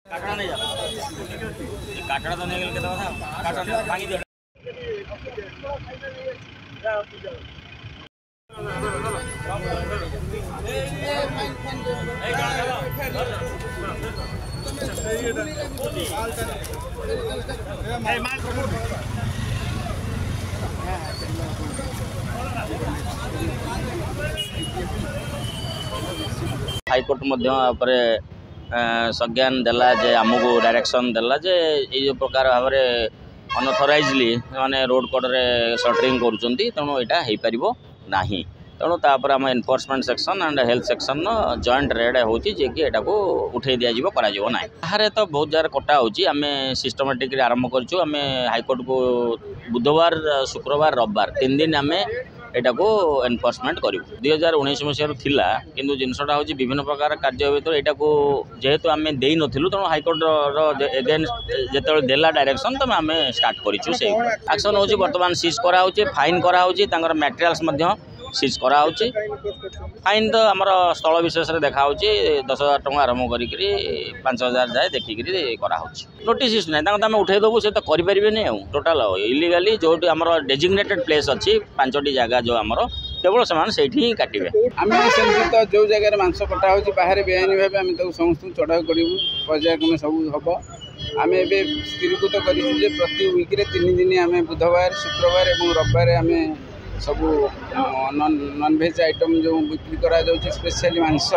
काटना नहीं जाता काटना तो नहीं के काटना भांगी दिया हाईकोर्ट संज्ञान देला जे आमको डायरेक्शन देला जे ये प्रकार भाव में अनअथराइजली माने रोड कोड रे शटरिंग करूचंती तेणु यहाँ हो पार ना तेणु तापर आम enforcement section and health section joint red होची जे कि एटा को उठे दिया जीवो करा जीवो ना बाहर तो बहुत जगह कटा होची आमे सिस्टमैटिक आरंभ करछु आमे हाईकोर्ट को बुधवार शुक्रवार रविवार 3 दिन आमे एटा को एनफोर्समेंट करूँ 2019 मसीह थिला किंतु जिनसटा हूँ विभिन्न प्रकार कार्य भर यहाँ को जेहेतु आम दे नथिलु तेणु हाईकोर्ट एगेन्स्ट जो देला डायरेक्शन तो आम स्टार्ट करूँ से एक्शन हूँ बर्तमान सीज कराऊँ फाइन कराऊँ मटेरियल्स सीज कराऊँ फाइन तो आमर स्थल विशेष देखा 10,000 टଙ୍କା आरंभ कर 5,000 जाए देखिकी कराऊँ नोटिस ना आम उठे देवु से तो करें टोटाल इलीगाली जो आम डेजिग्नेटेड प्लेस अच्छी 5टी जगह जो आमर केवल से ही काटे आम सेमती तो जो जगह मांस कटा हो बाहर बेआईन भाव आम समस्त चढ़ाऊ करूँ पर्यायक्रम सब हम आम ए स्थिरीकृत कर प्रति विक्रे 3 दिन आम बुधवार शुक्रवार और रविवार आम सब नॉनवेज आइटम जो बिक्री करा स्पेशली मांस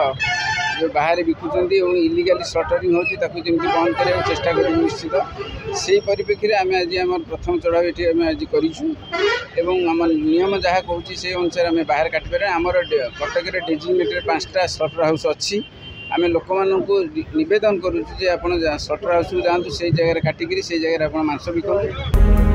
जो बाहर बिकुंट इलीगाली स्लटरिंग होती बंद करने चेष्टा करूँ निश्चित से परिप्रेक्षी आम आज आम प्रथम चढ़ाऊ ये आम आज करूँ आम नियम जहाँ कहूँ से अनुसार आम बाहर काटिपारे आमर कटक डेजिग्नेटेड 5टा स्लटर हाउस अच्छी आम लोक मानू नवेदन करूँ आप स्लटर हाउस को जातु से जगह काटिकी से जगह आप मांस बिकु।